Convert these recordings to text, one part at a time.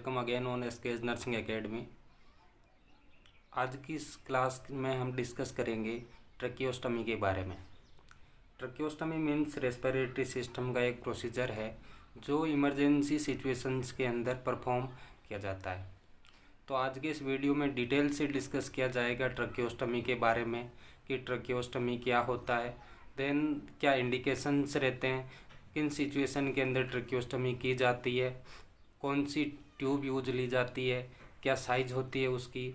Welcome again on SK's nursing academy. आज की इस क्लास में हम डिस्कस करेंगे ट्रकियोस्टमी के बारे में। ट्रकियोस्टमी मीन्स रेस्पिरेटरी सिस्टम का एक प्रोसीजर है जो इमरजेंसी सिचुएशंस के अंदर परफॉर्म किया जाता है। तो आज के इस वीडियो में डिटेल से डिस्कस किया जाएगा ट्रकियोस्टमी के बारे में कि ट्रकियोस्टमी क्या होता है, देन क्या इंडिकेशंस रहते हैं, किन सिचुएशन के अंदर ट्रकियोस्टमी की जाती है, कौन सी ट्यूब यूज ली जाती है, क्या साइज होती है उसकी,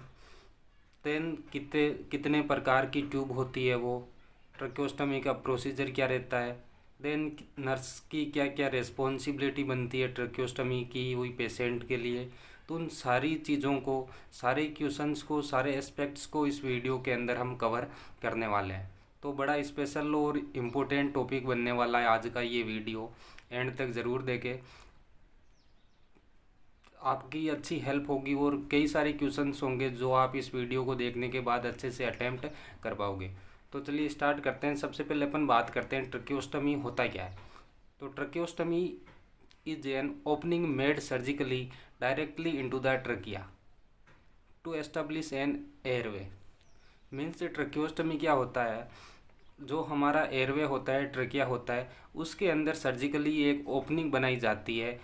देन कितने प्रकार की ट्यूब होती है, वो ट्रकियोस्टमी का प्रोसीजर क्या रहता है, देन नर्स की क्या क्या रिस्पॉन्सिबिलिटी बनती है ट्रकियोस्टमी की हुई पेशेंट के लिए। तो उन सारी चीज़ों को, सारे क्वेश्चंस को, सारे एस्पेक्ट्स को इस वीडियो के अंदर हम कवर करने वाले हैं। तो बड़ा स्पेशल और इम्पोर्टेंट टॉपिक बनने वाला है आज का ये वीडियो, एंड तक ज़रूर देखें, आपकी अच्छी हेल्प होगी और कई सारे क्वेश्चंस होंगे जो आप इस वीडियो को देखने के बाद अच्छे से अटेम्प्ट कर पाओगे। तो चलिए स्टार्ट करते हैं। सबसे पहले अपन बात करते हैं ट्रकियोस्टमी होता क्या है। तो tracheostomy is an opening made surgically directly into the trachea to establish an airway. Means tracheostomy क्या होता है, जो हमारा एयरवे होता है, ट्रकिया होता है, उसके अंदर सर्जिकली एक ओपनिंग बनाई जाती है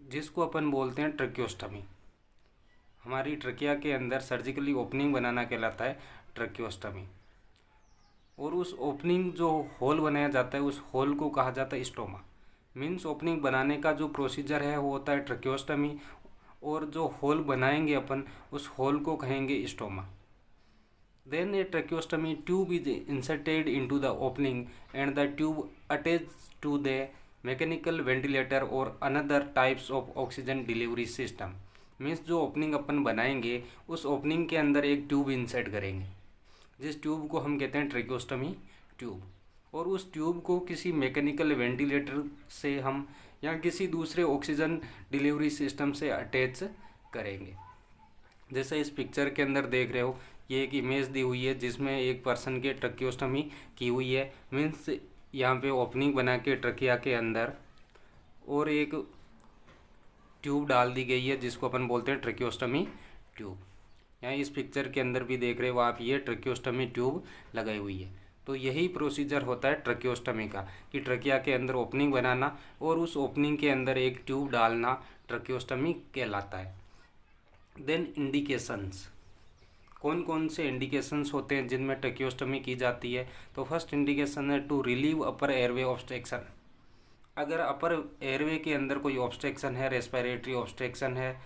जिसको अपन बोलते हैं ट्रकियोस्टमी। हमारी ट्रकिया के अंदर सर्जिकली ओपनिंग बनाना कहलाता है ट्रकियोस्टमी। और उस ओपनिंग जो होल बनाया जाता है उस होल को कहा जाता है स्टोमा। मीन्स ओपनिंग बनाने का जो प्रोसीजर है वो होता है ट्रकियोस्टमी, और जो होल बनाएंगे अपन उस होल को कहेंगे stoma. Then a tracheostomy tube is inserted into the opening and the tube attach to the mechanical ventilator और another types of oxygen delivery system. Means जो ओपनिंग अपन बनाएंगे उस ओपनिंग के अंदर एक ट्यूब इंसर्ट करेंगे, जिस ट्यूब को हम कहते हैं ट्रकियोस्टमी ट्यूब। और उस ट्यूब को किसी मैकेनिकल वेंटिलेटर से हम या किसी दूसरे ऑक्सीजन डिलीवरी सिस्टम से अटैच करेंगे। जैसे इस पिक्चर के अंदर देख रहे हो, ये एक इमेज दी हुई है जिसमें एक पर्सन के ट्रकियोस्टमी की हुई है। मीन्स यहाँ पे ओपनिंग बना के ट्रकिया के अंदर और एक ट्यूब डाल दी गई है जिसको अपन बोलते हैं ट्रकियोस्टमी ट्यूब। यहाँ इस पिक्चर के अंदर भी देख रहे हो आप, ये ट्रकियोस्टमी ट्यूब लगाई हुई है। तो यही प्रोसीजर होता है ट्रकियोस्टमी का कि ट्रकिया के अंदर ओपनिंग बनाना और उस ओपनिंग के अंदर एक ट्यूब डालना ट्रकियोस्टमी कहलाता है। देन इंडिकेशंस, कौन कौन से इंडिकेशंस होते हैं जिनमें ट्रकियोस्टमी की जाती है। तो फर्स्ट इंडिकेशन है to relieve upper airway obstruction. अगर अपर एयरवे के अंदर कोई ऑब्स्ट्रक्शन है, रेस्पिरेटरी ऑब्स्ट्रक्शन है,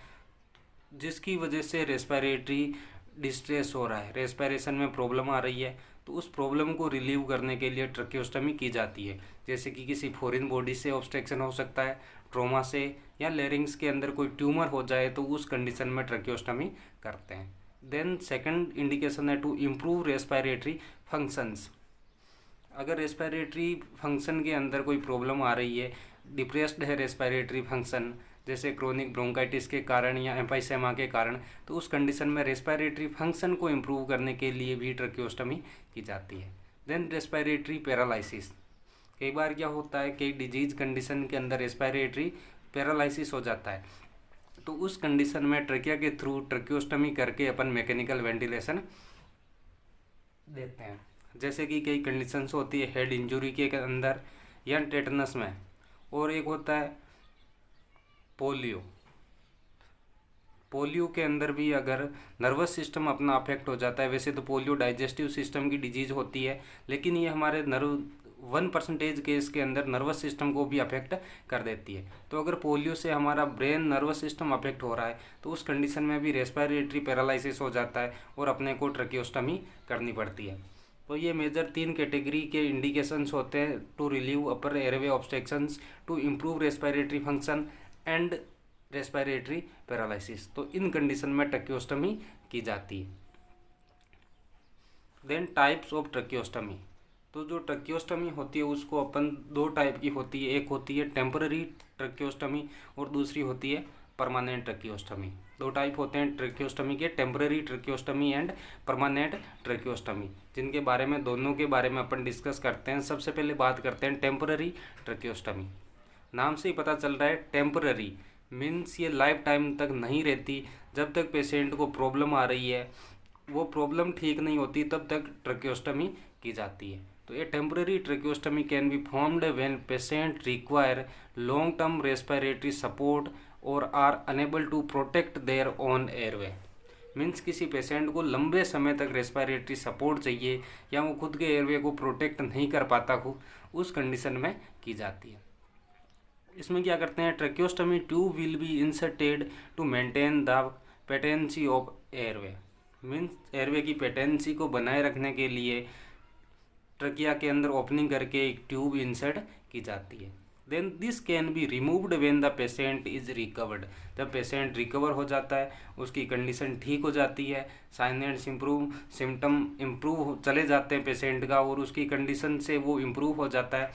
जिसकी वजह से रेस्पिरेटरी डिस्ट्रेस हो रहा है, रेस्पिरेशन में प्रॉब्लम आ रही है, तो उस प्रॉब्लम को रिलीव करने के लिए ट्रकियोस्टमी की जाती है। जैसे कि किसी फॉरेन बॉडी से ऑब्स्ट्रक्शन हो सकता है, ट्रोमा से, या लेरिंग्स के अंदर कोई ट्यूमर हो जाए तो उस कंडीशन में ट्रकियोस्टमी करते हैं। देन सेकंड इंडिकेशन है टू इम्प्रूव रेस्पिरेटरी फंक्शंस। अगर रेस्पिरेटरी फंक्शन के अंदर कोई प्रॉब्लम आ रही है, डिप्रेस्ड है रेस्पिरेटरी फंक्शन, जैसे क्रोनिक ब्रोंकाइटिस के कारण या एम्फाइसेमा के कारण, तो उस कंडीशन में रेस्पिरेटरी फंक्शन को इम्प्रूव करने के लिए भी ट्रकियोस्टमी की जाती है। देन रेस्पिरेटरी पैरालिसिस, कई बार क्या होता है, कई डिजीज कंडीशन के अंदर रेस्पिरेटरी पैरालिसिस हो जाता है, तो उस कंडीशन में ट्रकिया के थ्रू ट्रकियोस्टमी करके अपन मैकेनिकल वेंटिलेशन देते हैं। जैसे कि कई कंडीशंस होती है हेड इंजरी के अंदर या टेटनस में, और एक होता है पोलियो। पोलियो के अंदर भी अगर नर्वस सिस्टम अपना अफेक्ट हो जाता है, वैसे तो पोलियो डाइजेस्टिव सिस्टम की डिजीज होती है, लेकिन ये हमारे 1% केस के अंदर नर्वस सिस्टम को भी अफेक्ट कर देती है। तो अगर पोलियो से हमारा ब्रेन नर्वस सिस्टम अफेक्ट हो रहा है तो उस कंडीशन में भी रेस्पिरेटरी पैरालिसिस हो जाता है और अपने को ट्रकियोस्टमी करनी पड़ती है। तो ये मेजर 3 कैटेगरी के इंडिकेशंस होते हैं to relieve upper airway obstructions, to improve respiratory function and respiratory paralysis. तो इन कंडीशन में ट्रकियोस्टमी की जाती है। देन टाइप्स ऑफ ट्रकियोस्टमी, तो जो ट्रकियोस्टमी होती है उसको अपन 2 टाइप की होती है, एक होती है टेम्पररी ट्रकियोस्टमी और दूसरी होती है परमानेंट ट्रकियोस्टमी। 2 टाइप होते हैं ट्रकियोस्टमी के, टेम्पररी ट्रकियोस्टमी एंड परमानेंट ट्रकियोस्टमी, जिनके बारे में दोनों के बारे में अपन डिस्कस करते हैं। सबसे पहले बात करते हैं टेम्पररी ट्रकियोस्टमी। नाम से ही पता चल रहा है टेम्पररी, मीन्स ये लाइफ टाइम तक नहीं रहती। जब तक पेशेंट को प्रॉब्लम आ रही है, वो प्रॉब्लम ठीक नहीं होती, तब तक ट्रैकियोस्टमी की जाती है। तो ये temporary tracheostomy can be formed when patient require long term respiratory support और are unable to protect their own airway. Means किसी पेशेंट को लंबे समय तक रेस्पिरेटरी सपोर्ट चाहिए या वो खुद के एयरवे को प्रोटेक्ट नहीं कर पाता हो, उस कंडीशन में की जाती है। इसमें क्या करते हैं, tracheostomy tube will be inserted to maintain the patency of airway. Means airway की पेटेंसी को बनाए रखने के लिए ट्रकिया के अंदर ओपनिंग करके एक ट्यूब इंसर्ट की जाती है। Then this can be removed when the patient is recovered. जब पेशेंट रिकवर हो जाता है, उसकी कंडीशन ठीक हो जाती है, साइन एंड सिम्टम इम्प्रूव चले जाते हैं पेशेंट का और उसकी कंडीशन से वो इम्प्रूव हो जाता है,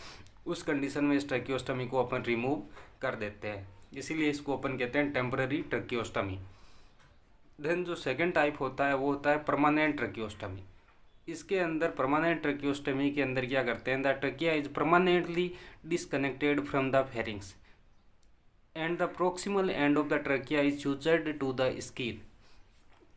उस कंडीशन में इस ट्रैकियोस्टमी को अपन रिमूव कर देते हैं। इसीलिए इसको अपन कहते हैं टेम्पररी ट्रैकियोस्टमी। देन जो सेकेंड टाइप होता है वो होता है परमानेंट ट्रैकियोस्टमी। इसके अंदर परमानेंट ट्रैकियोस्टमी के अंदर क्या करते हैं, the trachea is permanently disconnected from the pharynx and the proximal end of the trachea is sutured to the skin.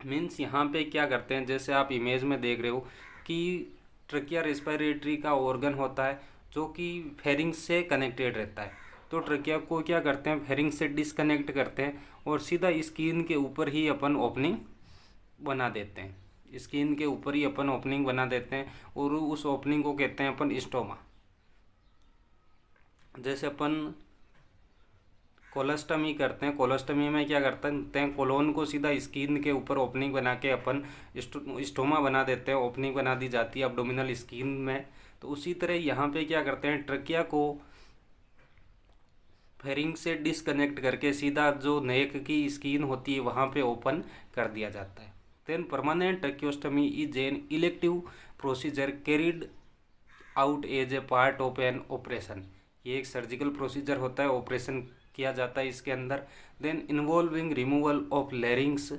Means यहाँ पे क्या करते हैं, जैसे आप इमेज में देख रहे हो कि ट्रकिया रेस्पिरेटरी का ऑर्गन होता है जो कि फेरिंग्स से कनेक्टेड रहता है। तो ट्रकिया को क्या करते हैं, फेरिंग्स से डिसकनेक्ट करते हैं और सीधा स्किन के ऊपर ही अपन ओपनिंग बना देते हैं। स्किन के ऊपर ही अपन ओपनिंग बना देते हैं और उस ओपनिंग को कहते हैं अपन स्टोमा। जैसे अपन कोलोस्टमी करते हैं, कोलोस्टमी में क्या करते हैं, कोलोन को सीधा स्किन के ऊपर ओपनिंग बना के अपन स्टोमा बना देते हैं, ओपनिंग बना दी जाती है एब्डोमिनल स्किन में। तो उसी तरह यहाँ पे क्या करते हैं, ट्रकिया को फेरिंग से डिसकनेक्ट करके सीधा जो नेक की स्किन होती है वहाँ पे ओपन कर दिया जाता है। Then permanent tracheostomy is an elective procedure carried out as a part of an operation. ये एक सर्जिकल प्रोसीजर होता है, ऑपरेशन किया जाता है इसके अंदर। Then involving removal of larynx,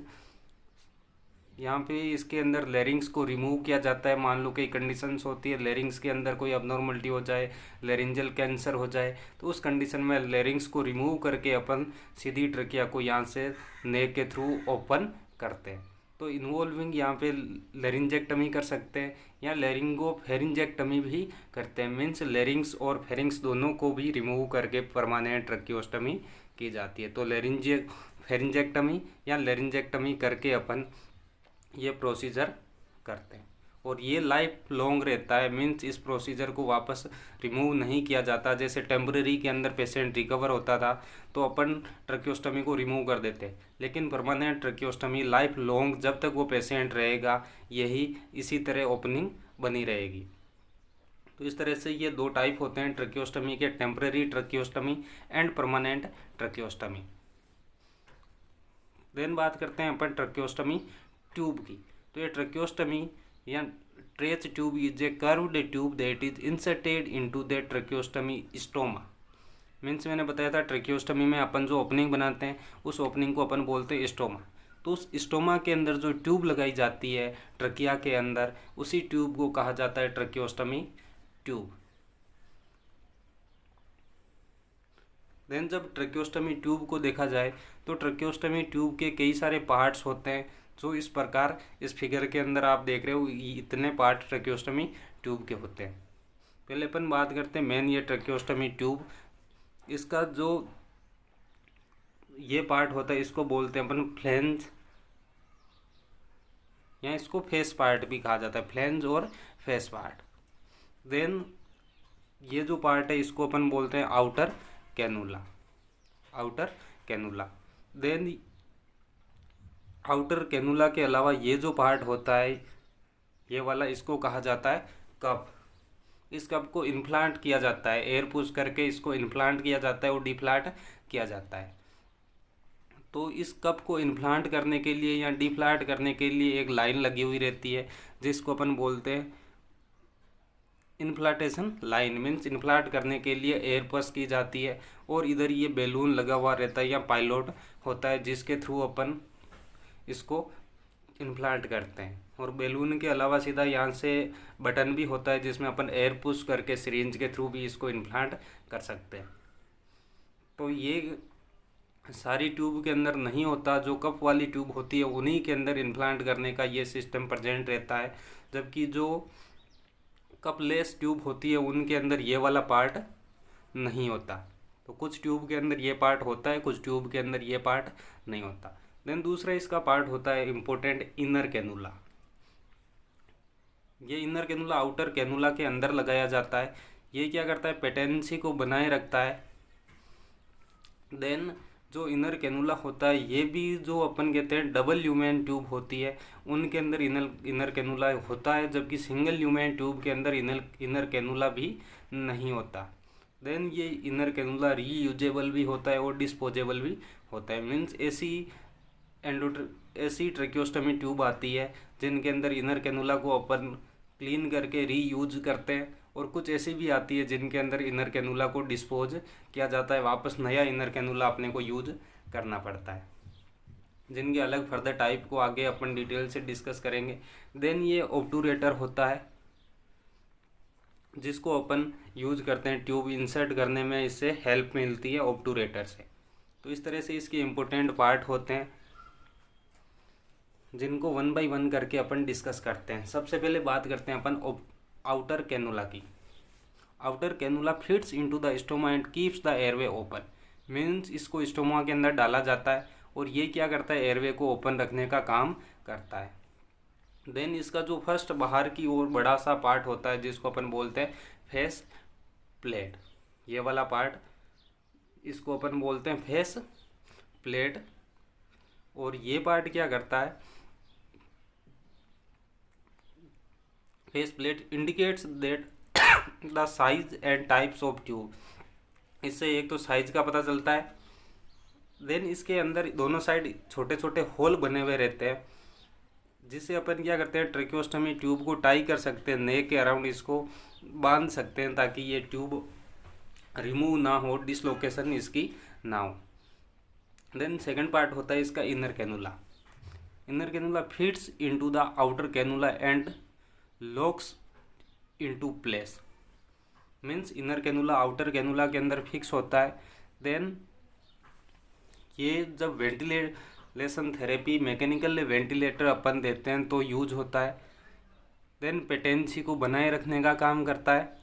यहाँ पे इसके अंदर लेरिंग्स को रिमूव किया जाता है। मान लो कई कंडीशंस होती है, लेरिंग्स के अंदर कोई अबनॉर्मलिटी हो जाए, लेरिंजल कैंसर हो जाए, तो उस कंडीशन में लेरिंग्स को रिमूव करके अपन सीधी ट्रकिया को यहाँ से नेक के थ्रू ओपन करते हैं। तो इन्वॉल्विंग यहाँ पे लेरिंजेक्टमी कर सकते हैं या लेरिंगो फेरिंजेक्टमी भी करते हैं। मीन्स लेरिंग्स और फेरिंग्स दोनों को भी रिमूव करके परमानेंट ट्रैकियोस्टमी की जाती है। तो फेरिंजेक्टमी या लेरिंजेक्टमी करके अपन ये प्रोसीजर करते हैं और ये लाइफ लॉन्ग रहता है। मीन्स इस प्रोसीजर को वापस रिमूव नहीं किया जाता। जैसे टेम्पररी के अंदर पेशेंट रिकवर होता था तो अपन ट्रैकियोस्टमी को रिमूव कर देते, लेकिन परमानेंट ट्रैकियोस्टमी लाइफ लॉन्ग जब तक वो पेशेंट रहेगा यही इसी तरह ओपनिंग बनी रहेगी। तो इस तरह से ये दो टाइप होते हैं ट्रैकियोस्टमी के, टेम्पररी ट्रैकियोस्टमी एंड परमानेंट ट्रैकियोस्टमी। देन बात करते हैं अपन ट्रैकियोस्टमी ट्यूब की। तो ये ट्रैकियोस्टमी या trach tube is a curved tube that is inserted into the tracheostomy stoma. Means मैंने बताया था ट्रैकियोस्टमी में अपन जो ओपनिंग बनाते हैं उस ओपनिंग को अपन बोलते हैं स्टोमा। तो उस स्टोमा के अंदर जो ट्यूब लगाई जाती है ट्रकिया के अंदर, उसी ट्यूब को कहा जाता है ट्रैकियोस्टमी ट्यूब। देन जब ट्रैकियोस्टमी ट्यूब को देखा जाए तो ट्रैकियोस्टमी ट्यूब के कई सारे पार्ट्स होते हैं जो इस प्रकार इस फिगर के अंदर आप देख रहे हो, इतने पार्ट ट्रैकियोस्टमी ट्यूब के होते हैं। पहले अपन बात करते हैं मेन ये ट्रैकियोस्टमी ट्यूब। इसका जो ये पार्ट होता है इसको बोलते हैं अपन फ्लेंज, या इसको फेस पार्ट भी कहा जाता है, फ्लेंज और फेस पार्ट। देन ये जो पार्ट है इसको अपन बोलते हैं outer cannula, outer cannula. Then outer cannula के अलावा ये जो पार्ट होता है ये वाला, इसको कहा जाता है कप। इस कप को इम्प्लांट किया जाता है, एयर पुश करके इसको इम्प्लांट किया जाता है और डिफ्लाट किया जाता है। तो इस कप को इम्प्लांट करने के लिए या डिफ्लाट करने के लिए एक लाइन लगी हुई रहती है जिसको अपन बोलते हैं इन्फ्लाटेशन लाइन। मीन्स इन्फ्लाट करने के लिए एयर पुश की जाती है और इधर ये बैलून लगा हुआ रहता है या पायलट होता है जिसके थ्रू अपन इसको इम्प्लांट करते हैं। और बैलून के अलावा सीधा यहाँ से बटन भी होता है जिसमें अपन एयर पुश करके सिरिंज के थ्रू भी इसको इम्प्लांट कर सकते हैं। तो ये सारी ट्यूब के अंदर नहीं होता, जो कप वाली ट्यूब होती है उन्हीं के अंदर इम्प्लांट करने का ये सिस्टम प्रेजेंट रहता है, जबकि जो कपलेस ट्यूब होती है उनके अंदर ये वाला पार्ट नहीं होता। तो कुछ ट्यूब के अंदर ये पार्ट होता है, कुछ ट्यूब के अंदर ये पार्ट नहीं होता। देन दूसरा इसका पार्ट होता है इम्पोर्टेंट, इनर कैनुला। ये इनर कैनुला आउटर कैनुला के अंदर लगाया जाता है। ये क्या करता है, पेटेंसी को बनाए रखता है। देन जो इनर कैनुला होता है ये भी जो अपन कहते हैं डबल ल्यूमेन ट्यूब होती है उनके अंदर इनर कैनुला होता है, जबकि सिंगल ल्यूमेन ट्यूब के अंदर इनर कैनुला भी नहीं होता। देन ये इनर कैनुला रीयूजेबल भी होता है और डिस्पोजेबल भी होता है। मीन्स ऐसी ट्रेक्योस्टमी ट्यूब आती है जिनके अंदर इनर कैनुला को अपन क्लीन करके रीयूज करते हैं, और कुछ ऐसी भी आती है जिनके अंदर इनर कैनुला को डिस्पोज किया जाता है, वापस नया इनर कैनुला अपने को यूज करना पड़ता है, जिनके अलग फर्दर टाइप को आगे अपन डिटेल से डिस्कस करेंगे। देन ये ऑब्टूरेटर होता है जिसको अपन यूज करते हैं ट्यूब इंसर्ट करने में, इससे हेल्प मिलती है ऑब्टूरेटर से। तो इस तरह से इसके इम्पोर्टेंट पार्ट होते हैं जिनको 1 बाय 1 करके अपन डिस्कस करते हैं। सबसे पहले बात करते हैं अपन आउटर कैनुला की। Outer cannula fits into the stoma and keeps the airway open. Means इसको स्टोमा के अंदर डाला जाता है और ये क्या करता है, एयरवे को ओपन रखने का काम करता है। देन इसका जो फर्स्ट बाहर की ओर बड़ा सा पार्ट होता है जिसको अपन बोलते हैं फेस प्लेट। ये वाला पार्ट इसको अपन बोलते हैं फेस प्लेट। और ये पार्ट क्या करता है, face plate indicates that the size and types of tube. इससे एक तो साइज का पता चलता है। देन इसके अंदर दोनों साइड छोटे छोटे होल बने हुए रहते हैं, जिससे अपन क्या करते हैं, ट्रेक्योस्टमी ट्यूब को टाई कर सकते हैं, नेक के अराउंड इसको बांध सकते हैं ताकि ये ट्यूब रिमूव ना हो, डिसलोकेशन इसकी ना हो। देन सेकंड पार्ट होता है इसका inner cannula. Inner cannula fits into the outer cannula and locks into place. Means inner cannula outer cannula के अंदर फिक्स होता है। देन ये जब वेंटिलेशन थेरेपी मैकेनिकल वेंटिलेटर अपन देते हैं तो यूज होता है। देन पेटेंसी को बनाए रखने का काम करता है।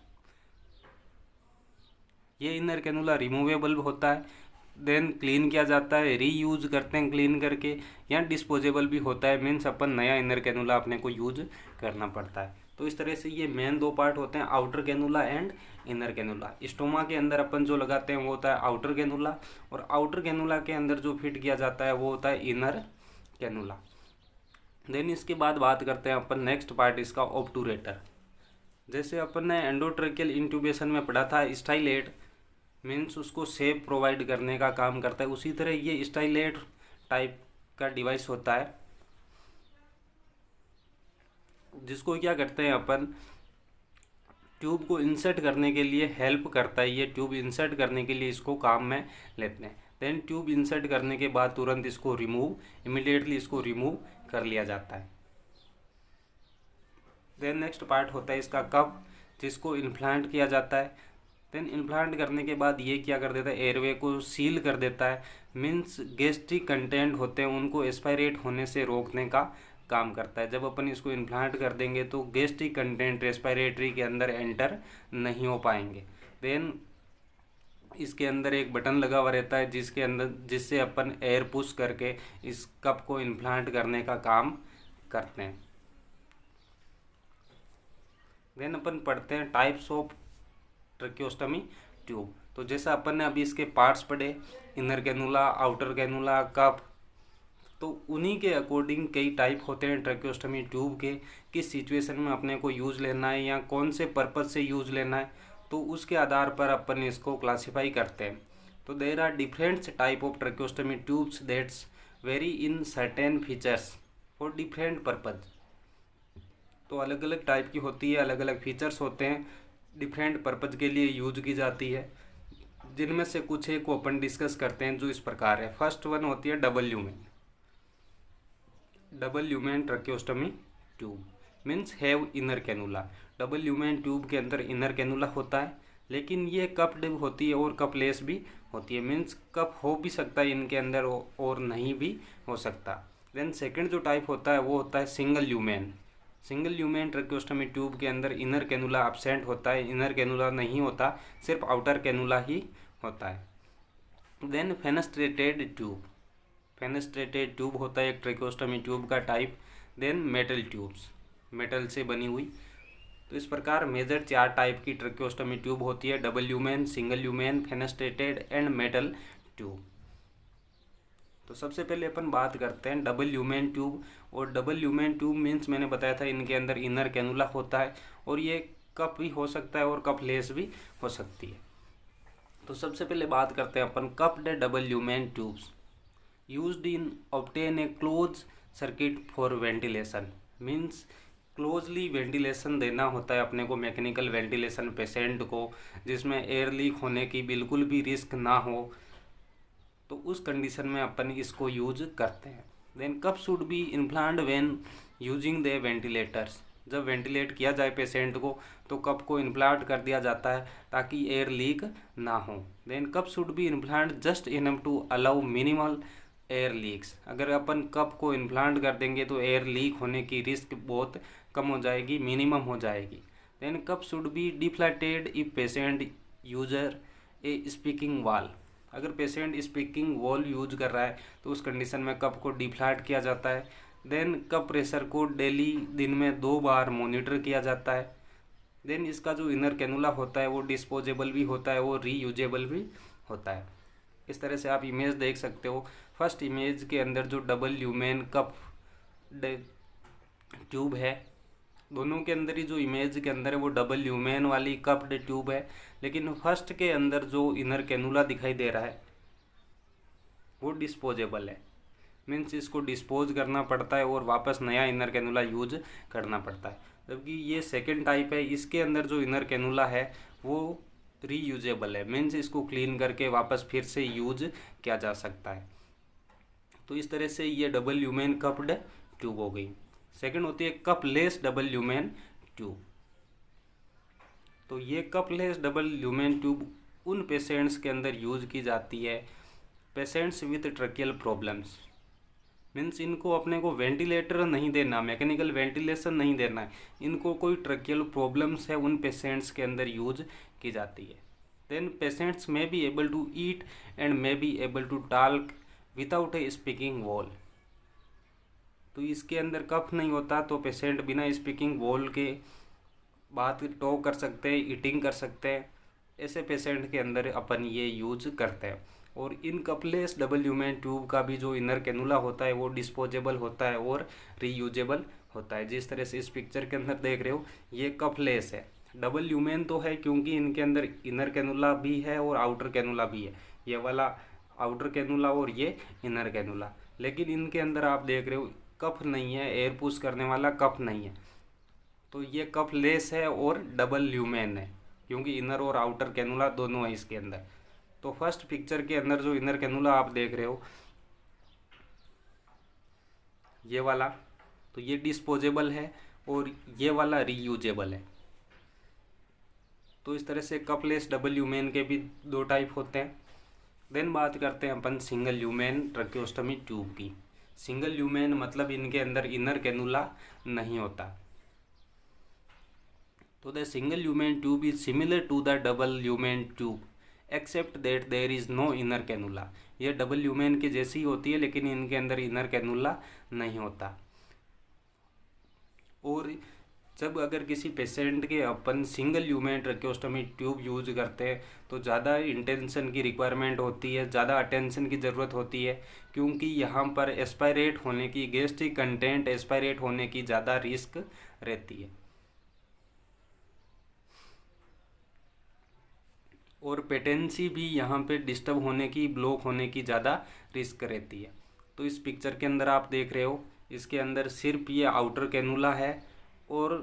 ये इनर कैनुला रिमूवेबल होता है। देन क्लीन किया जाता है, रीयूज करते हैं क्लीन करके, या डिस्पोजेबल भी होता है। मीन्स अपन नया इनर कैनुला अपने को यूज करना पड़ता है। तो इस तरह से ये मेन दो पार्ट होते हैं, outer cannula and inner cannula. Stoma के अंदर अपन जो लगाते हैं वो होता है आउटर कैनुला, और आउटर कैनुला के अंदर जो फिट किया जाता है वो होता है इनर कैनुला। देन इसके बाद बात करते हैं अपन नेक्स्ट पार्ट इसका, ऑब्टूरेटर। जैसे अपन ने एंडोट्रेकियल इंट्यूबेशन में पढ़ा था स्टाइलेट, मीन्स उसको सेप प्रोवाइड करने का काम करता है, उसी तरह ये स्टाइलेट टाइप का डिवाइस होता है जिसको क्या करते हैं अपन ट्यूब को इंसर्ट करने के लिए हेल्प करता है। ये ट्यूब इंसर्ट करने के लिए इसको काम में लेते हैं। देन ट्यूब इंसर्ट करने के बाद तुरंत इसको इमिडिएटली इसको रिमूव कर लिया जाता है। देन नेक्स्ट पार्ट होता है इसका कप, जिसको इम्प्लांट किया जाता है। देन इम्प्लांट करने के बाद ये क्या कर देता है, एयरवे को सील कर देता है। मीन्स गैस्ट्रिक कंटेंट होते हैं उनको एस्पायरेट होने से रोकने का काम करता है। जब अपन इसको इम्प्लांट कर देंगे तो गैस्ट्रिक कंटेंट रेस्पिरेटरी के अंदर एंटर नहीं हो पाएंगे। देन इसके अंदर एक बटन लगा हुआ रहता है जिससे अपन एयर पुश करके इस कप को इम्प्लांट करने का काम करते हैं। देन अपन पढ़ते हैं टाइप्स ऑफ ट्रेक्योस्टमी ट्यूब। तो जैसा अपन ने अभी इसके पार्ट्स पढ़े, inner cannula, outer cannula, cup, तो उन्हीं के अकॉर्डिंग कई टाइप होते हैं ट्रेक्योस्टमी ट्यूब के। किस सिचुएशन में अपने को यूज़ लेना है या कौन से पर्पज़ से यूज़ लेना है, तो उसके आधार पर अपन इसको क्लासीफाई करते हैं। तो there are different type of tracheostomy tubes that's very in certain features for different purpose. तो अलग अलग टाइप की होती है, अलग अलग फीचर्स होते हैं, डिफरेंट पर्पज़ के लिए यूज की जाती है, जिनमें से कुछ एक को अपन डिस्कस करते हैं जो इस प्रकार है। फर्स्ट वन होती है double lumen tracheostomy tube. Means have inner cannula. Double lumen tube के अंदर इनर कैनुला होता है, लेकिन ये कप्ड होती है और कपलेस भी होती है, मीन्स कफ हो भी सकता है इनके अंदर और नहीं भी हो सकता। देन सेकंड जो टाइप होता है वो होता है single lumen. Single lumen tracheostomy tube के अंदर इनर कैनुला एब्सेंट होता है, इनर कैनुला नहीं होता, सिर्फ आउटर कैनुला ही होता है। Then fenestrated tube, fenestrated tube होता है एक ट्रैकियोस्टमी ट्यूब का type. Then metal tubes, metal से बनी हुई। तो इस प्रकार मेजर 4 टाइप की ट्रैकियोस्टमी ट्यूब होती है, double lumen, single lumen, fenestrated and metal tube. तो सबसे पहले अपन बात करते हैं डबल ल्यूमेन ट्यूब। और डबल ल्यूमेन ट्यूब मीन्स मैंने बताया था इनके अंदर इनर कैनुला होता है और ये कप भी हो सकता है और कप लेस भी हो सकती है। तो सबसे पहले बात करते हैं अपन cuffed double lumen tubes used in obtain a close circuit for ventilation. Means closely ventilation देना होता है अपने को, मैकेनिकल वेंटिलेशन पेशेंट को, जिसमें एयर लीक होने की बिल्कुल भी रिस्क ना हो, तो उस कंडीशन में अपन इसको यूज करते हैं। Then cuff should be implant when using the ventilators. जब वेंटिलेट किया जाए पेशेंट को तो कप को इम्प्लांट कर दिया जाता है ताकि एयर लीक ना हो। Then cuff should be implant just enough to allow minimal air leaks. अगर अपन कप को इम्प्लांट कर देंगे तो एयर लीक होने की रिस्क बहुत कम हो जाएगी, मिनिमम हो जाएगी। Then cuff should be deflated if patient uses a speaking valve. अगर पेशेंट स्पीकिंग वॉल यूज कर रहा है तो उस कंडीशन में कप को डिफ्लैट किया जाता है। देन कप प्रेशर को डेली दिन में 2 बार मॉनिटर किया जाता है। देन इसका जो इनर कैनुला होता है वो डिस्पोजेबल भी होता है और रीयूजेबल भी होता है। इस तरह से आप इमेज देख सकते हो। फर्स्ट इमेज के अंदर जो डबल ल्यूमेन कप ट्यूब है, दोनों के अंदर ही जो इमेज के अंदर है वो डबल ल्यूमेन वाली कप्ड ट्यूब है, लेकिन फर्स्ट के अंदर जो इनर कैनुला दिखाई दे रहा है वो डिस्पोजेबल है। मीन्स इसको डिस्पोज करना पड़ता है और वापस नया इनर कैनुला यूज करना पड़ता है। जबकि ये सेकेंड टाइप है, इसके अंदर जो इनर कैनुला है वो रीयूजेबल है, मीन्स इसको क्लीन करके वापस फिर से यूज किया जा सकता है। तो इस तरह से ये डबल ल्यूमेन कप्ड ट्यूब हो गई। सेकंड होती है कपलेस डबल ल्यूमेन ट्यूब। तो ये कपलेस डबल ल्यूमेन ट्यूब उन पेशेंट्स के अंदर यूज की जाती है, patients with tracheal problems. Means इनको अपने को वेंटिलेटर नहीं देना, मैकेनिकल वेंटिलेशन नहीं देना है, इनको कोई ट्रकियल प्रॉब्लम्स है उन पेशेंट्स के अंदर यूज की जाती है। Then patients may be able to eat and may be able to talk without a speaking valve. तो इसके अंदर कफ नहीं होता तो पेशेंट बिना स्पीकिंग वॉल के बात टॉक कर सकते हैं, ईटिंग कर सकते हैं। ऐसे पेशेंट के अंदर अपन ये यूज करते हैं। और इन कपलेस डबल ल्यूमेन ट्यूब का भी जो इनर कैनुला होता है वो डिस्पोजेबल होता है और रीयूजेबल होता है। जिस तरह से इस पिक्चर के अंदर देख रहे हो ये कपलेस है, डबल ल्यूमेन तो है क्योंकि इनके अंदर इनर कैनुला भी है और आउटर कैनुला भी है, ये वाला आउटर कैनुला और ये इनर कैनुला। लेकिन इनके अंदर आप देख रहे हो कफ नहीं है, एयर पुश करने वाला कफ नहीं है, तो ये कफ लेस है और डबल ल्यूमेन है क्योंकि इनर और आउटर कैनुला दोनों है इसके अंदर। तो फर्स्ट पिक्चर के अंदर जो इनर कैनुला आप देख रहे हो ये वाला, तो ये डिस्पोजेबल है और ये वाला रीयूजेबल है। तो इस तरह से कपलेस डबल ल्यूमेन के भी 2 टाइप होते हैं। देन बात करते हैं अपन सिंगल ल्यूमेन ट्रकियोस्टमी ट्यूब की। सिंगल ल्यूमेन मतलब इनके अंदर इनर कैनुला नहीं होता। तो the single lumen tube is similar to the double lumen tube except that there is no inner cannula. ये डबल ल्यूमेन की जैसी होती है लेकिन इनके अंदर इनर कैनुला नहीं होता। और जब अगर किसी पेशेंट के अपन single lumen tracheostomy tube use करते हैं तो ज़्यादा इंटेंशन की रिक्वायरमेंट होती है, ज़्यादा अटेंशन की ज़रूरत होती है, क्योंकि यहाँ पर एस्पायरेट होने की, गैस्ट्रिक कंटेंट एस्पायरेट होने की ज़्यादा रिस्क रहती है और पेटेंसी भी यहाँ पे डिस्टर्ब होने की, ब्लॉक होने की ज़्यादा रिस्क रहती है। तो इस पिक्चर के अंदर आप देख रहे हो इसके अंदर सिर्फ ये आउटर कैनुला है और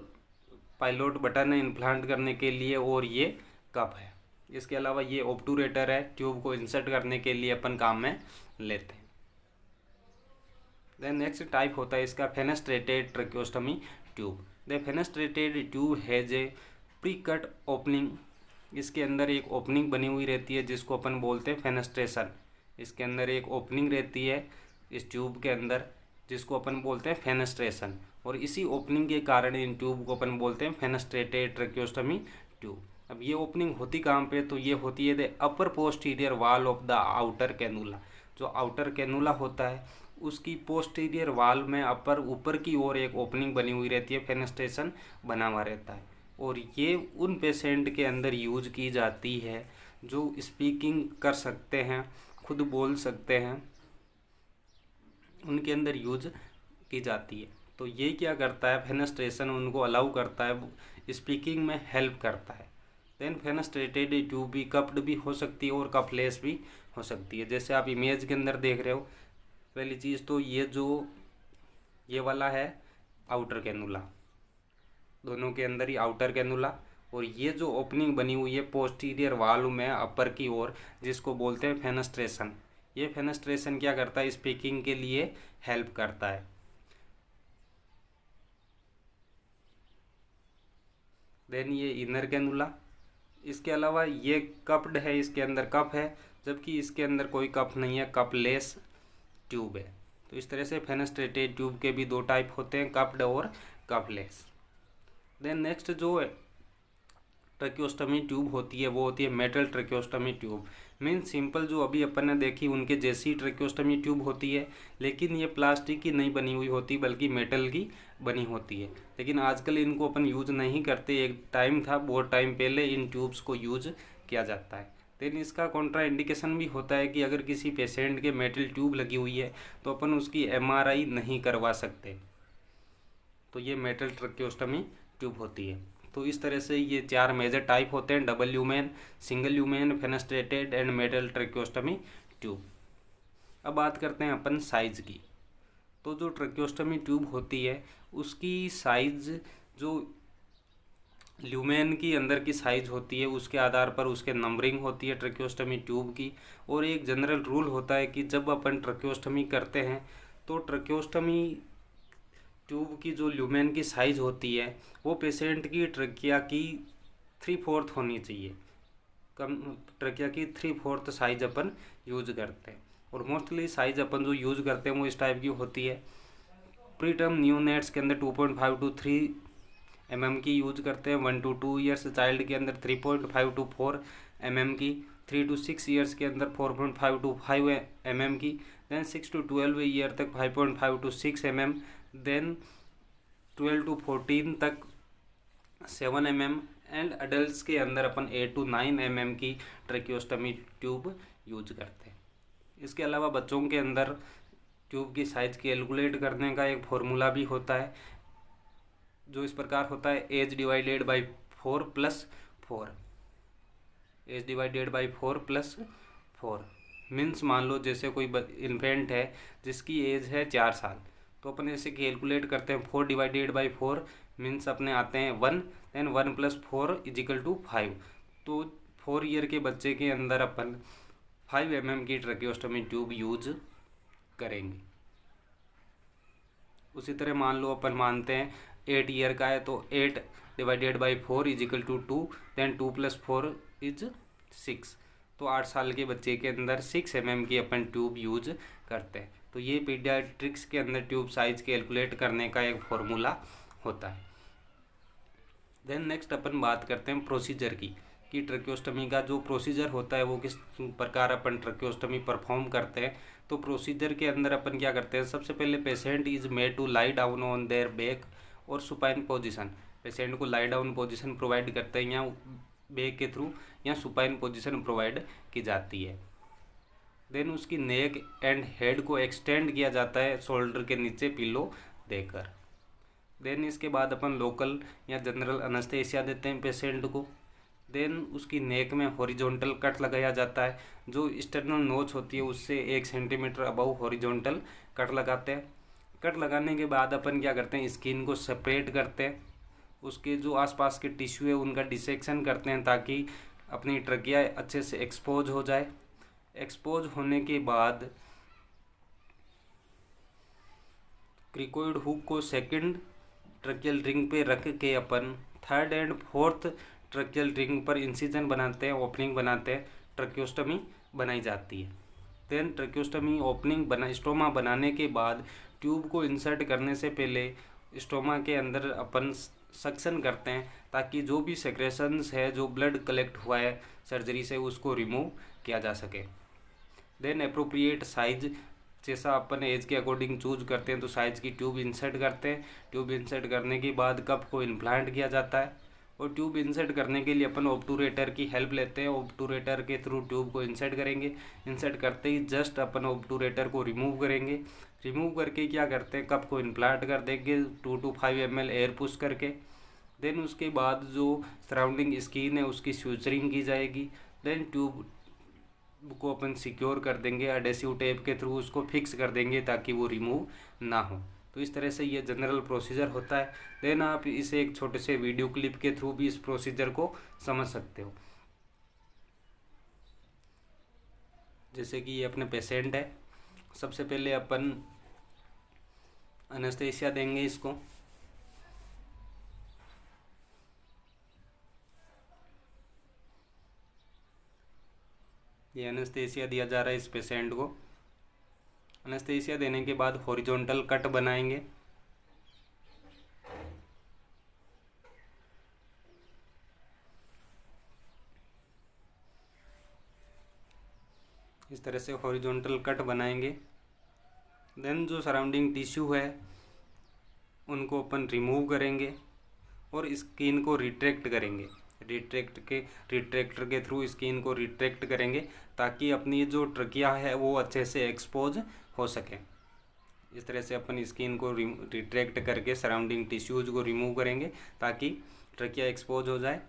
पायलट बटन है इम्प्लांट करने के लिए और ये कप है। इसके अलावा ये ऑब्टूरेटर है, ट्यूब को इंसर्ट करने के लिए अपन काम में लेते हैं। देन नेक्स्ट टाइप होता है इसका fenestrated tracheostomy tube. The fenestrated tube has a pre cut opening इसके अंदर एक ओपनिंग बनी हुई रहती है जिसको अपन बोलते हैं फेनेस्ट्रेशन। इसके अंदर एक ओपनिंग रहती है इस ट्यूब के अंदर जिसको अपन बोलते हैं फेनेस्ट्रेशन, और इसी ओपनिंग के कारण इन ट्यूब को अपन बोलते हैं फेनेस्ट्रेटेड ट्रैकियोस्टमी ट्यूब। अब ये ओपनिंग होती कहाँ पे, तो ये होती है the upper posterior wall of the outer cannula. जो आउटर कैनुला होता है उसकी पोस्टीरियर वॉल में अपर ऊपर की ओर एक ओपनिंग बनी हुई रहती है, फेनेस्ट्रेशन बना हुआ रहता है, और ये उन पेशेंट के अंदर यूज की जाती है जो स्पीकिंग कर सकते हैं, खुद बोल सकते हैं, उनके अंदर यूज की जाती है। तो ये क्या करता है, फेनेस्ट्रेशन उनको अलाउ करता है, स्पीकिंग में हेल्प करता है। देन फेनेस्ट्रेटेड ट्यूब भी कप्ड भी हो सकती है और कपलेस भी हो सकती है। जैसे आप इमेज के अंदर देख रहे हो, पहली चीज़ तो ये वाला है आउटर कैनुला, दोनों के अंदर ही आउटर कैनुला, और ये जो ओपनिंग बनी हुई है पोस्टीरियर वॉल में अपर की ओर जिसको बोलते हैं फेनेस्ट्रेशन। ये फेनेस्ट्रेशन क्या करता है, स्पीकिंग के लिए हेल्प करता है। देन ये इनर कैनुला, इसके अलावा ये कप्ड है, इसके अंदर कप है, जबकि इसके अंदर कोई कप नहीं है, कपलेस ट्यूब है। तो इस तरह से फेनेस्ट्रेटेड ट्यूब के भी दो टाइप होते हैं, कप्ड और कपलेस। देन नेक्स्ट जो ट्रैकियोस्टमी ट्यूब होती है वो होती है metal tracheostomy tube. Mean simple जो अभी अपन ने देखी उनके जैसी ट्रैकियोस्टमी ट्यूब होती है, लेकिन ये प्लास्टिक की नहीं बनी हुई होती बल्कि मेटल की बनी होती है। लेकिन आजकल इनको अपन यूज नहीं करते, एक टाइम था बहुत टाइम पहले इन ट्यूब्स को यूज किया जाता है। लेकिन इसका कॉन्ट्रा इंडिकेशन भी होता है कि अगर किसी पेशेंट के मेटल ट्यूब लगी हुई है तो अपन उसकी एमआरआई नहीं करवा सकते, तो ये मेटल ट्रैकियोस्टमी ट्यूब होती है। तो इस तरह से ये चार मेजर टाइप होते हैं, double lumen, single lumen, fenestrated and metal tracheostomy tube. अब बात करते हैं अपन साइज की। तो जो ट्रैकियोस्टमी ट्यूब होती है उसकी साइज जो ल्यूमेन की अंदर की साइज होती है उसके आधार पर उसके नंबरिंग होती है ट्रैकियोस्टमी ट्यूब की। और एक जनरल रूल होता है कि जब अपन ट्रैकियोस्टमी करते हैं तो ट्रैकियोस्टमी ट्यूब की जो ल्यूमेन की साइज़ होती है वो पेशेंट की ट्रकिया की 3/4 होनी चाहिए। कम ट्रकिया की 3/4 साइज अपन यूज करते हैं, और मोस्टली साइज अपन जो यूज करते हैं वो इस टाइप की होती है। प्री टर्म न्यूनेट्स के अंदर 2.5 to 3 mm की यूज करते हैं, 1 to 2 ईयर्स चाइल्ड के अंदर 3.5 to 4 mm की, 3 to 6 ईयर्स के अंदर 4.5 to 5 mm की, देन 6 to 12 ईयर तक 5.5 to 6 mm, देन 12 to 14 तक 7 mm, एंड अडल्ट के अंदर अपन 8 to 9 mm की ट्रैकियोस्टमी ट्यूब यूज करते हैं। इसके अलावा बच्चों के अंदर ट्यूब की साइज कैलकुलेट करने का एक फॉर्मूला भी होता है जो इस प्रकार होता है, age divided by 4 + 4। Age divided by 4 + 4 means मान लो जैसे कोई इन्फेंट है जिसकी एज है 4 साल, तो अपन ऐसे कैलकुलेट करते हैं 4 डिवाइडेड बाई 4 मीन्स अपने आते हैं 1, देन 1 + 4 = 5। तो 4 ईयर के बच्चे के अंदर अपन 5 mm की ट्रैकियोस्टमी ट्यूब यूज करेंगे। उसी तरह मान लो अपन मानते हैं 8 ईयर का है तो 8 डिवाइडेड बाई 4 = 2, देन 2 + 4 = 6। तो 8 साल के बच्चे के अंदर 6 mm की अपन ट्यूब यूज करते हैं। तो ये पीडियाट्रिक्स के अंदर ट्यूब साइज कैलकुलेट करने का एक फॉर्मूला होता है। देन नेक्स्ट अपन बात करते हैं प्रोसीजर की, कि ट्रैकियोस्टमी का जो प्रोसीजर होता है वो किस प्रकार अपन ट्रैकियोस्टमी परफॉर्म करते हैं। तो प्रोसीजर के अंदर अपन क्या करते हैं, सबसे पहले patient is made to lie down on their back और सुपाइन पोजीशन। पेशेंट को लाई डाउन पोजीशन प्रोवाइड करते हैं, या बैक के थ्रू या सुपाइन पोजीशन प्रोवाइड की जाती है। देन उसकी नेक एंड हेड को एक्सटेंड किया जाता है शोल्डर के नीचे पिलो देकर। देन इसके बाद अपन लोकल या जनरल एनेस्थीसिया देते हैं पेशेंट को। देन उसकी नेक में हॉरिजॉन्टल कट लगाया जाता है, जो एक्सटर्नल नोच होती है उससे 1 सेंटीमीटर अबव हॉरिजॉन्टल कट लगाते हैं। कट लगाने के बाद अपन क्या करते हैं, स्किन को सेपरेट करते हैं, उसके जो आसपास के टिश्यू है उनका डिसेक्शन करते हैं ताकि अपनी ट्रकिया अच्छे से एक्सपोज हो जाए। एक्सपोज होने के बाद क्रिकोइड हुक को सेकंड ट्रकियल रिंग पे रख के अपन 3rd and 4th tracheal ring पर इंसिजन बनाते हैं, ओपनिंग बनाते हैं, ट्रकियोस्टमी बनाई जाती है। देन ट्रकियोस्टमी ओपनिंग स्टोमा बनाने के बाद ट्यूब को इंसर्ट करने से पहले स्टोमा के अंदर अपन सक्शन करते हैं ताकि जो भी सेक्रेशंस है, जो ब्लड कलेक्ट हुआ है सर्जरी से, उसको रिमूव किया जा सके। देन अप्रोप्रिएट साइज, जैसा अपन एज के अकॉर्डिंग चूज करते हैं तो साइज़ की ट्यूब इंसर्ट करते हैं। ट्यूब इंसर्ट करने के बाद कप को इम्प्लांट किया जाता है और ट्यूब इंसर्ट करने के लिए अपन ऑब्टूरेटर की हेल्प लेते हैं। ऑब्टूरेटर के थ्रू ट्यूब को इंसर्ट करेंगे। इंसर्ट करते ही जस्ट अपन ऑब्टूरेटर को रिमूव करेंगे। रिमूव करके क्या करते हैं, कप को इम्प्लांट कर देंगे 2 to 5 ml एयर पुश करके। देन उसके बाद जो सराउंडिंग स्किन है उसकी स्यूचरिंग की जाएगी। देन ट्यूब को अपन सिक्योर कर देंगे, एडेसिव टेप के थ्रू उसको फिक्स कर देंगे ताकि वो रिमूव ना हो। तो इस तरह से ये जनरल प्रोसीजर होता है। देन आप इसे एक छोटे से वीडियो क्लिप के थ्रू भी इस प्रोसीजर को समझ सकते हो। जैसे कि ये अपने पेशेंट है, सबसे पहले अपन एनेस्थीसिया देंगे इसको। ये एनेस्थीसिया दिया जा रहा है इस पेशेंट को। एनेस्थीसिया देने के बाद हॉरिजॉन्टल कट बनाएंगे। इस तरह से हॉरिजॉन्टल कट बनाएंगे। देन जो सराउंडिंग टिश्यू है उनको अपन रिमूव करेंगे और स्किन को रिट्रैक्ट करेंगे। रिट्रैक्टर के थ्रू स्किन को रिट्रैक्ट करेंगे ताकि अपनी जो ट्रकिया है वो अच्छे से एक्सपोज हो सके। इस तरह से अपन स्किन को रिट्रैक्ट करके सराउंडिंग टिश्यूज को रिमूव करेंगे ताकि ट्रकिया एक्सपोज हो जाए।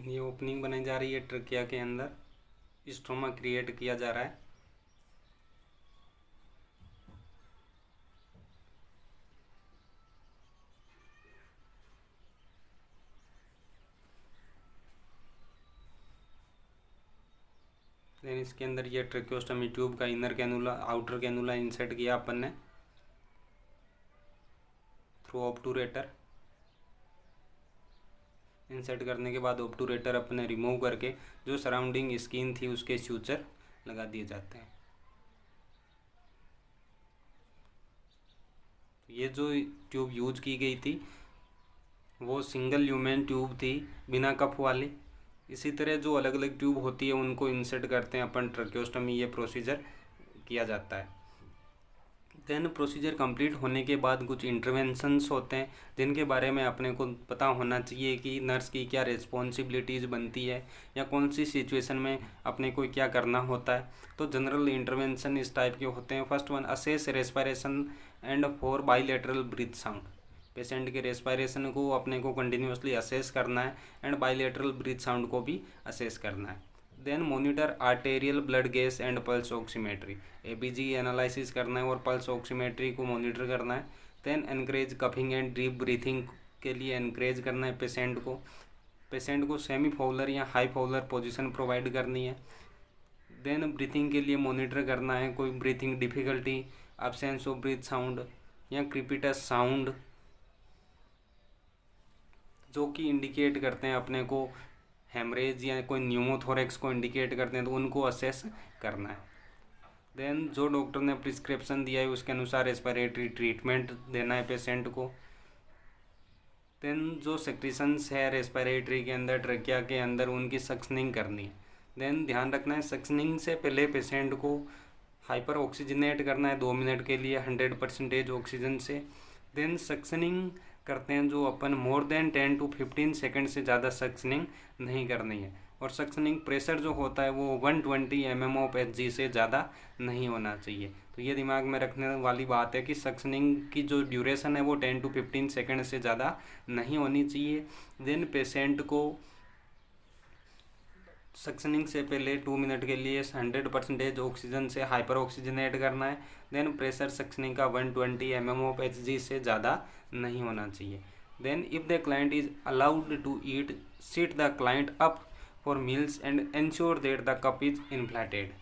ये ओपनिंग बनाई जा रही है ट्रकिया के अंदर, स्ट्रोमा क्रिएट किया जा रहा है। देन इसके अंदर ये ट्रकियोस्टमी ट्यूब का inner cannula, outer cannula insert किया अपन ने थ्रू ऑब्टूरेटर। इंसर्ट करने के बाद ऑब्टूरेटर अपने रिमूव करके जो सराउंडिंग स्किन थी उसके सूचर लगा दिए जाते हैं। ये जो ट्यूब यूज की गई थी वो सिंगल ल्यूमेन ट्यूब थी, बिना कप वाली। इसी तरह जो अलग अलग ट्यूब होती है उनको इंसर्ट करते हैं अपन ट्रकियोस्टमी, ये प्रोसीजर किया जाता है। देन प्रोसीजर कंप्लीट होने के बाद कुछ इंटरवेंशंस होते हैं जिनके बारे में अपने को पता होना चाहिए कि नर्स की क्या रिस्पॉन्सिबिलिटीज़ बनती है या कौन सी सिचुएशन में अपने को क्या करना होता है। तो जनरल इंटरवेंशन इस टाइप के होते हैं। First one, assess respiration and for bilateral breath sound. Patient के रेस्पिरेशन को अपने को कंटिन्यूसली असेस करना है एंड बाईलेटरल ब्रीथ साउंड को भी असेस करना है। Then monitor arterial blood gas and pulse oximetry, ABG analysis करना है और पल्स ऑक्सीमेट्री को मॉनिटर करना है। Then encourage coughing and deep breathing के लिए एनकरेज करना है पेशेंट को। पेशेंट को सेमी फॉउलर या हाई फॉउलर पोजीशन प्रोवाइड करनी है। देन ब्रीथिंग के लिए मॉनिटर करना है कोई breathing difficulty, absence of breath sound या क्रिपिटस साउंड जो कि इंडिकेट करते हैं अपने को हेमरेज या कोई न्यूमोथोरेक्स को इंडिकेट करते हैं, तो उनको असेस करना है। देन जो डॉक्टर ने प्रिस्क्रिप्शन दिया है उसके अनुसार रेस्पिरेटरी ट्रीटमेंट देना है पेशेंट को। देन जो सेक्रीशंस है रेस्पिरेटरी के अंदर, ट्रकिया के अंदर, उनकी सक्शनिंग करनी है। देन ध्यान रखना है सक्शनिंग से पहले पेशेंट को हाइपर ऑक्सीजनेट करना है 2 मिनट के लिए 100% ऑक्सीजन से। देन सक्शनिंग करते हैं जो अपन मोर देन 10 to 15 सेकेंड से ज़्यादा सक्शनिंग नहीं करनी है। और सक्शनिंग प्रेशर जो होता है वो 120 mm ऑफ Hg से ज़्यादा नहीं होना चाहिए। तो ये दिमाग में रखने वाली बात है कि सक्शनिंग की जो ड्यूरेशन है वो 10 to 15 सेकेंड से ज़्यादा नहीं होनी चाहिए। देन पेशेंट को सक्शनिंग से पहले 2 मिनट के लिए 100% ऑक्सीजन से हाइपर ऑक्सीजनेट करना है। देन प्रेशर सक्शनिंग का 120 mm ऑफ Hg से ज़्यादा नहीं होना चाहिए। Then if the client is allowed to eat, sit the client up for meals and ensure that the cuff is inflated.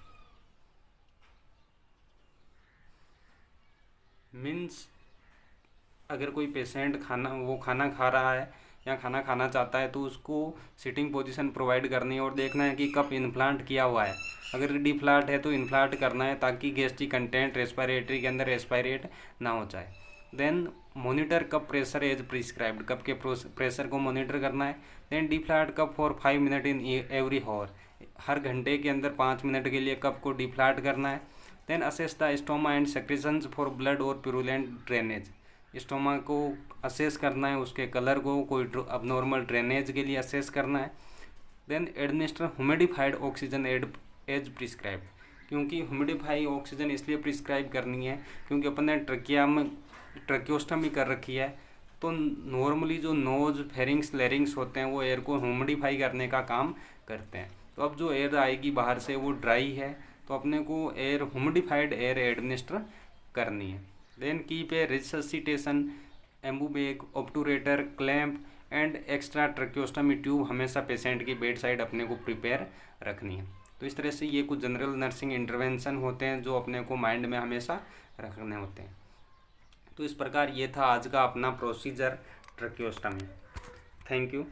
Means अगर कोई पेशेंट खाना खा रहा है या खाना खाना चाहता है तो उसको सिटिंग पोजीशन प्रोवाइड करनी है और देखना है कि कप इन्फ्लांट किया हुआ है। अगर डिफ्लाट है तो इन्फ्लाट करना है ताकि गैस्ट्रिक कंटेंट रेस्पिरेटरी के अंदर रेस्पायरेट ना हो जाए। Then monitor cuff pressure as prescribed, cuff के प्रेशर को मॉनिटर करना है। Then deflate cuff for 5 minute in every hour, हर घंटे के अंदर 5 मिनट के लिए कप को डिफ्लाट करना है। Then assess the stoma and secretions for blood और प्यूरुलेंट ड्रेनेज, स्टोमा को असेस करना है, उसके कलर को, कोई अबनॉर्मल ड्रेनेज के लिए असेस करना है। Then administer humidified oxygen as prescribe, क्योंकि ह्यूमिडिफाई ऑक्सीजन इसलिए प्रिस्क्राइब करनी है क्योंकि अपन ने ट्रकियोस्टमी कर रखी है। तो नॉर्मली जो नोज, फेरिंग्स, लैरिंग्स होते हैं वो एयर को ह्यूमिडिफाई करने का काम करते हैं। तो अब जो एयर आएगी बाहर से वो ड्राई है तो अपने को एयर ह्यूमिडिफाइड एयर एडमिनिस्टर करनी है। Then keep a resuscitation ambu bag, obturator, clamp and extra tracheostomy tube हमेशा पेशेंट की बेड साइड अपने को प्रिपेयर रखनी है। तो इस तरह से ये कुछ जनरल नर्सिंग इंटरवेंशन होते हैं जो अपने को माइंड में हमेशा रखने होते हैं। तो इस प्रकार ये था आज का अपना प्रोसीजर ट्रकियोस्टमी। Thank you.